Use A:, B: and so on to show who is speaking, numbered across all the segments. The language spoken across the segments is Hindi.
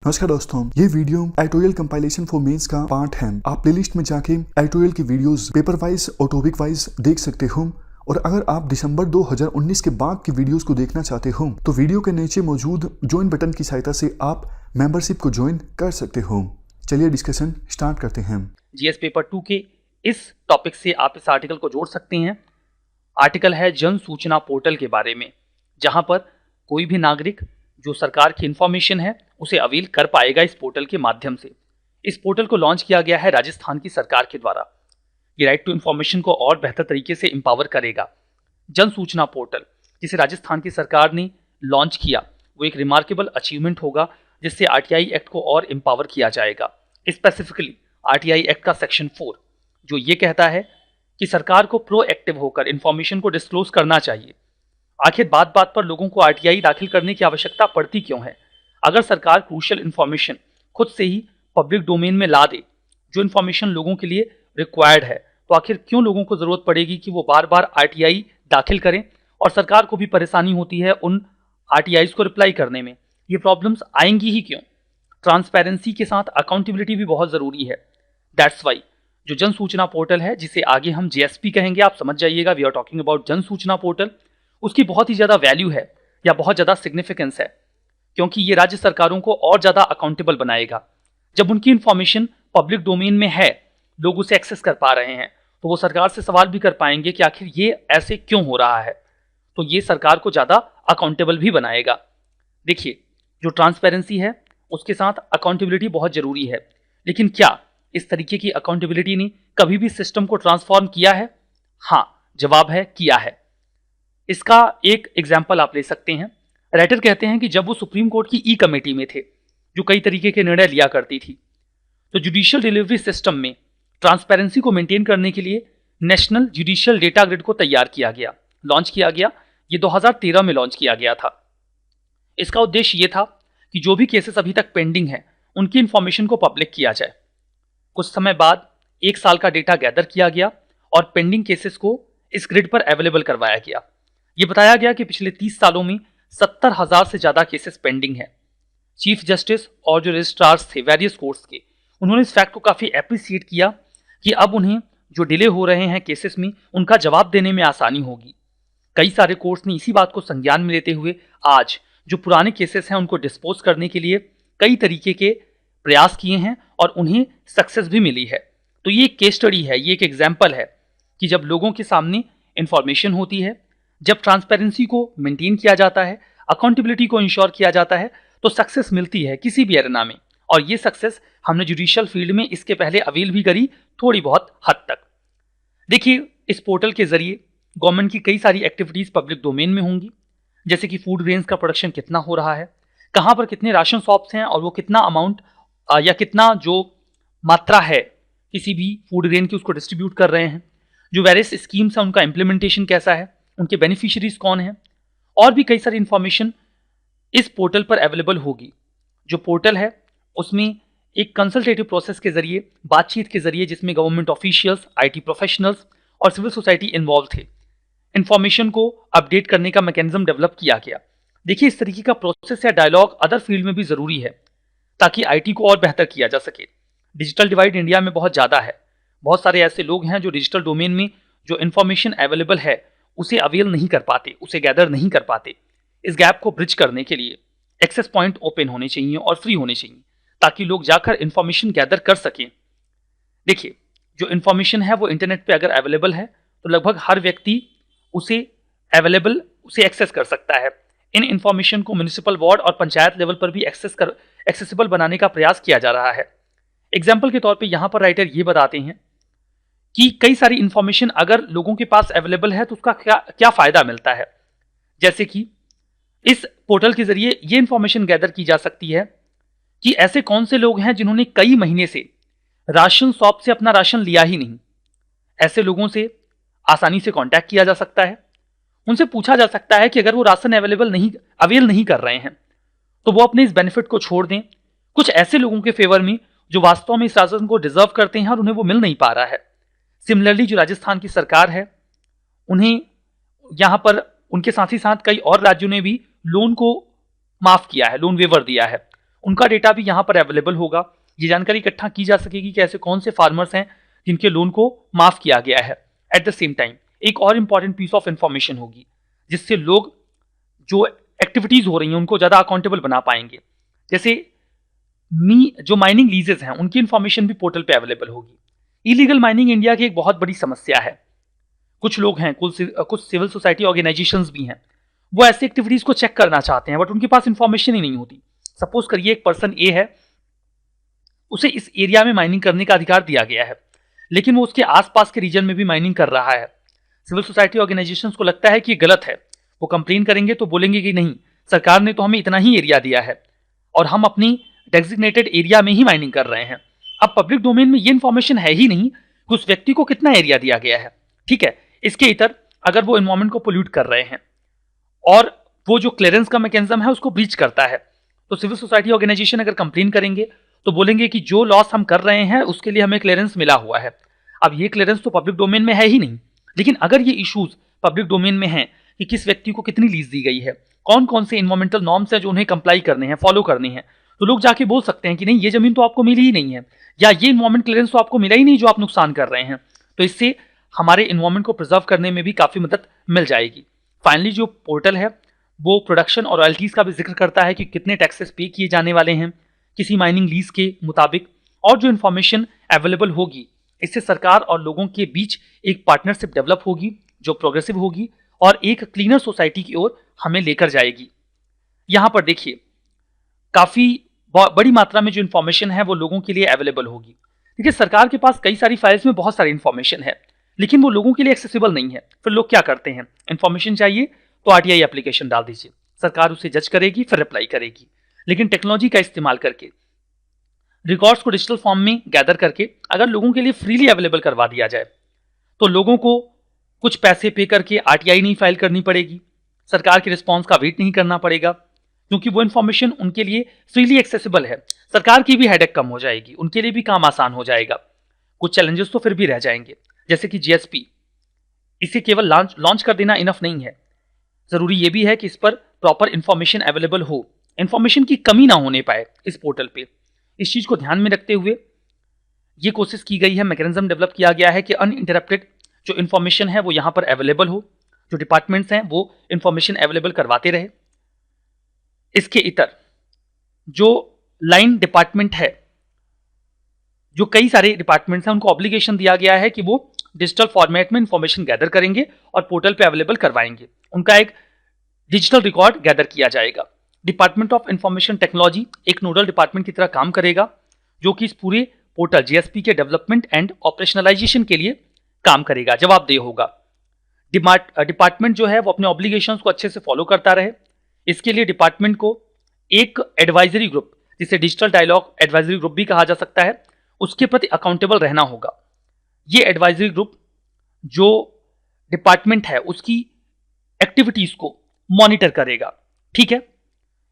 A: नमस्कार दोस्तों, ये video editorial compilation for mains का पार्ट है। आप प्लेलिस्ट में जाके एडिटोरियल की वीडियोस पेपर वाइज और टॉपिक वाइज देख सकते हो। और अगर आप दिसंबर 2019 के बाद की वीडियोस को देखना चाहते हो तो वीडियो के नीचे मौजूद ज्वाइन बटन की सहायता से आप मेंबरशिप को ज्वाइन कर सकते हो। चलिए डिस्कशन स्टार्ट करते हैं।
B: जीएस पेपर 2 के इस टॉपिक से आप इस आर्टिकल को जोड़ सकते हैं। आर्टिकल है जन सूचना पोर्टल के बारे में, जहां पर कोई भी नागरिक जो सरकार की इंफॉर्मेशन है उसे अवेल कर पाएगा इस पोर्टल के माध्यम से। इस पोर्टल को लॉन्च किया गया है राजस्थान की सरकार के द्वारा। ये राइट टू इंफॉर्मेशन को और बेहतर तरीके से एम्पावर करेगा। जन सूचना पोर्टल जिसे राजस्थान की सरकार ने लॉन्च किया वो एक रिमार्केबल अचीवमेंट होगा, जिससे आरटीआई एक्ट को और एम्पावर किया जाएगा। स्पेसिफिकली आरटीआई एक्ट का सेक्शन 4 जो ये कहता है कि सरकार को प्रोएक्टिव होकर इंफॉर्मेशन को डिस्क्लोज करना चाहिए। आखिर बात बात पर लोगों को आरटीआई दाखिल करने की आवश्यकता पड़ती क्यों है? अगर सरकार क्रूशियल इंफॉर्मेशन खुद से ही पब्लिक डोमेन में ला दे, जो इंफॉर्मेशन लोगों के लिए रिक्वायर्ड है, तो आखिर क्यों लोगों को जरूरत पड़ेगी कि वो बार बार आरटीआई दाखिल करें? और सरकार को भी परेशानी होती है उन आरटीआईज को रिप्लाई करने में। ये प्रॉब्लम्स आएंगी ही क्यों? ट्रांसपेरेंसी के साथ अकाउंटेबिलिटी भी बहुत जरूरी है। दैट्स वाई जो जन सूचना पोर्टल है, जिसे आगे हम जेएसपी कहेंगे, आप समझ जाइएगा, वी आर टॉकिंग अबाउट जन सूचना पोर्टल, उसकी बहुत ही ज्यादा वैल्यू है या बहुत ज्यादा सिग्निफिकेंस है, क्योंकि ये राज्य सरकारों को और ज्यादा अकाउंटेबल बनाएगा। जब उनकी इंफॉर्मेशन पब्लिक डोमेन में है, लोग उसे एक्सेस कर पा रहे हैं, तो वो सरकार से सवाल भी कर पाएंगे कि आखिर ये ऐसे क्यों हो रहा है। तो ये सरकार को ज्यादा अकाउंटेबल भी बनाएगा। देखिए, जो ट्रांसपेरेंसी है उसके साथ अकाउंटेबिलिटी बहुत जरूरी है, लेकिन क्या इस तरीके की अकाउंटेबिलिटी ने कभी भी सिस्टम को ट्रांसफॉर्म किया है? हाँ, जवाब है किया है। इसका एक एग्जाम्पल आप ले सकते हैं। राइटर कहते हैं कि जब वो सुप्रीम कोर्ट की ई कमेटी में थे, जो कई तरीके के निर्णय लिया करती थी, तो जुडिशियल डिलीवरी सिस्टम में ट्रांसपेरेंसी को मेंटेन करने के लिए नेशनल जुडिशियल डेटा ग्रिड को तैयार किया गया, लॉन्च किया गया। ये 2013 में लॉन्च किया गया था। इसका उद्देश्य ये था कि जो भी केसेस अभी तक पेंडिंग है उनकी इंफॉर्मेशन को पब्लिक किया जाए। कुछ समय बाद 1 साल का डेटा गैदर किया गया और पेंडिंग केसेस को इस ग्रिड पर अवेलेबल करवाया गया। ये बताया गया कि पिछले 30 सालों में 70,000 से ज्यादा केसेस पेंडिंग है। चीफ जस्टिस और जो रजिस्ट्रार्स थे वेरियस कोर्ट्स के, उन्होंने इस फैक्ट को काफी एप्रिसिएट किया कि अब उन्हें जो डिले हो रहे हैं केसेस में, उनका जवाब देने में आसानी होगी। कई सारे कोर्ट्स ने इसी बात को संज्ञान में लेते हुए आज जो पुराने केसेस हैं उनको डिस्पोज करने के लिए कई तरीके के प्रयास किए हैं और उन्हें सक्सेस भी मिली है। तो ये एक केस स्टडी है, ये एक एग्जाम्पल है कि जब लोगों के सामने इंफॉर्मेशन होती है, जब ट्रांसपेरेंसी को मेंटेन किया जाता है, अकाउंटेबिलिटी को इंश्योर किया जाता है, तो सक्सेस मिलती है किसी भी एरेना में। और ये सक्सेस हमने जुडिशियल फील्ड में इसके पहले अवेल भी करी थोड़ी बहुत हद तक। देखिए, इस पोर्टल के जरिए गवर्नमेंट की कई सारी एक्टिविटीज पब्लिक डोमेन में होंगी, जैसे कि फूड ग्रेन्स का प्रोडक्शन कितना हो रहा है, कहाँ पर कितने राशन शॉप्स हैं और वो कितना अमाउंट या कितना जो मात्रा है किसी भी फूड ग्रेन की उसको डिस्ट्रीब्यूट कर रहे हैं, जो वेरियस स्कीम्स हैं उनका इम्प्लीमेंटेशन कैसा है, उनके बेनिफिशियरीज कौन हैं, और भी कई सारी इंफॉर्मेशन इस पोर्टल पर अवेलेबल होगी। जो पोर्टल है उसमें एक कंसल्टेटिव प्रोसेस के जरिए, बातचीत के जरिए, जिसमें गवर्नमेंट ऑफिशियल्स, आईटी प्रोफेशनल्स और सिविल सोसाइटी इन्वॉल्व थे, इंफॉर्मेशन को अपडेट करने का मैकेनिज्म डेवलप किया गया। देखिए, इस तरीके का प्रोसेस या डायलॉग अदर फील्ड में भी जरूरी है ताकि आईटी को और बेहतर किया जा सके। डिजिटल डिवाइड इंडिया में बहुत ज्यादा है। बहुत सारे ऐसे लोग हैं जो डिजिटल डोमेन में जो इंफॉर्मेशन अवेलेबल है उसे अवेल नहीं कर पाते, उसे गैदर नहीं कर पाते। इस गैप को ब्रिज करने के लिए एक्सेस पॉइंट ओपन होने चाहिए और फ्री होने चाहिए, ताकि लोग जाकर इंफॉर्मेशन गैदर कर सकें। देखिए, जो इंफॉर्मेशन है वो इंटरनेट पे अगर अवेलेबल है तो लगभग हर व्यक्ति उसे एक्सेस कर सकता है। इन इंफॉर्मेशन को म्युनिसिपल वार्ड और पंचायत लेवल पर भी एक्सेसिबल बनाने का प्रयास किया जा रहा है। एग्जाम्पल के तौर पे यहाँ पर राइटर ये बताते हैं कि कई सारी इंफॉर्मेशन अगर लोगों के पास अवेलेबल है तो उसका क्या फायदा मिलता है। जैसे कि इस पोर्टल के जरिए ये इंफॉर्मेशन गैदर की जा सकती है कि ऐसे कौन से लोग हैं जिन्होंने कई महीने से राशन शॉप से अपना राशन लिया ही नहीं। ऐसे लोगों से आसानी से कांटेक्ट किया जा सकता है। उनसे पूछा जा सकता है कि अगर वो राशन अवेल नहीं कर रहे हैं तो वो अपने इस बेनिफिट को छोड़ दें कुछ ऐसे लोगों के फेवर में जो वास्तव में इस राशन को डिजर्व करते हैं और उन्हें वो मिल नहीं पा रहा है। सिमिलरली जो राजस्थान की सरकार है, उन्हें यहां पर उनके साथ ही साथ कई और राज्यों ने भी लोन को माफ किया है, लोन वेवर दिया है। उनका डेटा भी यहाँ पर अवेलेबल होगा। ये जानकारी इकट्ठा की जा सकेगी कि ऐसे कौन से फार्मर्स हैं जिनके लोन को माफ किया गया है। एट द सेम टाइम एक और इंपॉर्टेंट पीस ऑफ इंफॉर्मेशन होगी जिससे लोग जो एक्टिविटीज हो रही हैं उनको ज्यादा अकाउंटेबल बना पाएंगे। जैसे जो माइनिंग लीजेस हैं उनकी इंफॉर्मेशन भी पोर्टल पे अवेलेबल होगी। इलीगल माइनिंग इंडिया की एक बहुत बड़ी समस्या है। कुछ लोग हैं, कुछ सिविल सोसाइटी ऑर्गेनाइजेशंस भी हैं, वो ऐसी एक्टिविटीज को चेक करना चाहते हैं बट उनके पास इंफॉर्मेशन ही नहीं होती। सपोज करिए एक पर्सन ए है, उसे इस एरिया में माइनिंग करने का अधिकार दिया गया है, लेकिन वो उसके आसपास के रीजन में भी माइनिंग कर रहा है। सिविल सोसाइटी ऑर्गेनाइजेशंस को लगता है कि ये गलत है, वो कंप्लेन करेंगे तो बोलेंगे कि नहीं, सरकार ने तो हमें इतना ही एरिया दिया है और हम अपनी डेजिग्नेटेड एरिया में ही माइनिंग कर रहे हैं। अब पब्लिक डोमेन में ये इंफॉर्मेशन है ही नहीं कि उस व्यक्ति को कितना एरिया दिया गया है। ठीक है, इसके इतर अगर वो एनवायरमेंट को पोल्यूट कर रहे हैं और वो जो क्लियरेंस का मैकेनिज्म है उसको ब्रीच करता है, तो सिविल सोसाइटी ऑर्गेनाइजेशन अगर कंप्लेन करेंगे तो बोलेंगे कि जो लॉस हम कर रहे हैं उसके लिए हमें क्लियरेंस मिला हुआ है। अब ये क्लियरेंस तो पब्लिक डोमेन में है ही नहीं, लेकिन अगर ये इश्यूज पब्लिक डोमेन में हैं कि किस व्यक्ति को कितनी लीज दी गई है, कौन कौन से इन्वायरमेंटल नॉर्म्स हैं जो उन्हें कंप्लाई करने हैं, फॉलो करने हैं, तो लोग जाके बोल सकते हैं कि नहीं, ये जमीन तो आपको मिली ही नहीं है, या ये इन्वायरमेंट क्लियरेंस तो आपको मिला ही नहीं जो आप नुकसान कर रहे हैं। तो इससे हमारे इन्वायरमेंट को प्रिजर्व करने में भी काफी मदद मिल जाएगी। फाइनली जो पोर्टल है वो प्रोडक्शन और रॉयल्टीज का भी जिक्र करता है कि कितने टैक्सेस पे किए जाने वाले हैं किसी माइनिंग लीज के मुताबिक, और जो इन्फॉर्मेशन अवेलेबल होगी इससे सरकार और लोगों के बीच एक पार्टनरशिप डेवलप होगी जो प्रोग्रेसिव होगी और एक क्लीनर सोसाइटी की ओर हमें लेकर जाएगी। यहां पर देखिए काफी बड़ी मात्रा में जो इन्फॉर्मेशन है वो लोगों के लिए अवेलेबल होगी। देखिए सरकार के पास कई सारी फाइल्स में बहुत सारी इन्फॉर्मेशन है, लेकिन वो लोगों के लिए एक्सेसिबल नहीं है। फिर लोग क्या करते हैं, इन्फॉर्मेशन चाहिए तो आरटीआई एप्लीकेशन डाल दीजिए, सरकार उसे जज करेगी फिर रिप्लाई करेगी। लेकिन टेक्नोलॉजी का इस्तेमाल करके रिकॉर्ड्स को डिजिटल फॉर्म में गैदर करके अगर लोगों के लिए फ्रीली अवेलेबल करवा दिया जाए तो लोगों को कुछ पैसे पे करके आरटीआई नहीं फाइल करनी पड़ेगी, सरकार के रिस्पॉन्स का वेट नहीं करना पड़ेगा, क्योंकि वो इन्फॉर्मेशन उनके लिए फ्रीली एक्सेसिबल है। सरकार की भी हेडेक कम हो जाएगी, उनके लिए भी काम आसान हो जाएगा। कुछ चैलेंजेस तो फिर भी रह जाएंगे, जैसे कि जीएसपी, इसे केवल लॉन्च कर देना इनफ नहीं है, जरूरी ये भी है कि इस पर प्रॉपर इंफॉर्मेशन अवेलेबल हो, इंफॉर्मेशन की कमी ना होने पाए इस पोर्टल पे। इस चीज को ध्यान में रखते हुए ये कोशिश की गई है, मैकेनिज्म डेवलप किया गया है कि अनइंटरप्टेड जो इन्फॉर्मेशन है वो यहाँ पर अवेलेबल हो, जो डिपार्टमेंट्स हैं वो इन्फॉर्मेशन अवेलेबल करवाते रहे। इसके इतर जो लाइन डिपार्टमेंट है, जो कई सारे डिपार्टमेंट्स हैं, उनको ऑब्लिगेशन दिया गया है कि वो डिजिटल फॉर्मेट में इंफॉर्मेशन गैदर करेंगे और पोर्टल पे अवेलेबल करवाएंगे। उनका एक डिजिटल रिकॉर्ड गैदर किया जाएगा। डिपार्टमेंट ऑफ इंफॉर्मेशन टेक्नोलॉजी एक नोडल डिपार्टमेंट की तरह काम करेगा जो कि इस पूरे पोर्टल जीएसपी के डेवलपमेंट एंड ऑपरेशनलाइजेशन के लिए काम करेगा, जवाबदेह होगा। डिपार्टमेंट जो है वो अपने ऑब्लिगेशंस को अच्छे से फॉलो करता रहे। इसके लिए डिपार्टमेंट को एक एडवाइजरी ग्रुप, जिसे डिजिटल डायलॉग एडवाइजरी ग्रुप भी कहा जा सकता है, उसके प्रति अकाउंटेबल रहना होगा। ये एडवाइजरी ग्रुप जो डिपार्टमेंट है उसकी एक्टिविटीज को मॉनिटर करेगा। ठीक है,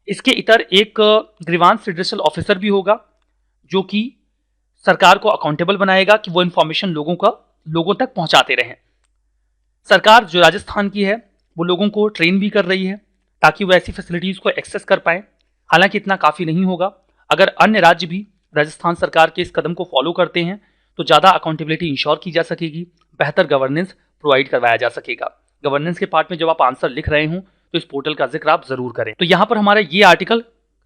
B: इसके इतर एक ग्रीवांस रिड्रेसल ऑफिसर भी होगा जो कि सरकार को अकाउंटेबल बनाएगा कि वो इंफॉर्मेशन लोगों तक पहुंचाते रहें। सरकार जो राजस्थान की है वो लोगों को ट्रेन भी कर रही है ताकि वो ऐसी फैसिलिटीज को एक्सेस कर पाए। हालांकि इतना काफी नहीं होगा, अगर अन्य राज्य भी राजस्थान सरकार के इस कदम को फॉलो करते हैं तो ज्यादा अकाउंटेबिलिटी इंश्योर की जा सकेगी, बेहतर गवर्नेंस प्रोवाइड करवाया जा सकेगा। गवर्नेंस के पार्ट में जब आप आंसर लिख रहे हो तो इस पोर्टल का जिक्र आप जरूर करें। तो यहाँ पर हमारा ये आर्टिकल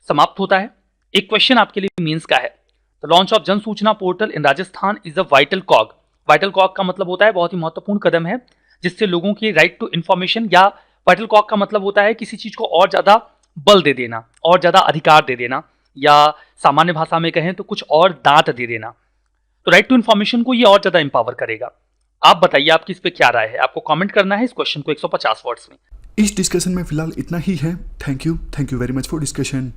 B: समाप्त होता है। एक क्वेश्चन आपके लिए मेंस का है, द लॉन्च ऑफ जन सूचना portal in Rajasthan is a vital कॉग। Vital कॉग का मतलब होता है बहुत ही महत्वपूर्ण कदम है जिससे लोगों की राइट टू इंफॉर्मेशन, या वाइटल कॉग का मतलब होता है किसी चीज को और ज्यादा बल दे देना, और ज्यादा अधिकार दे देना, या सामान्य भाषा में कहें तो कुछ और दांत दे देना। तो राइट टू इंफॉर्मेशन को ये और ज्यादा एम्पावर करेगा। आप बताइए आपकी इस पे क्या राय है, आपको कमेंट करना है इस क्वेश्चन को 150 वर्ड्स में।
A: इस डिस्कशन में फिलहाल इतना ही है। Thank you very much for discussion.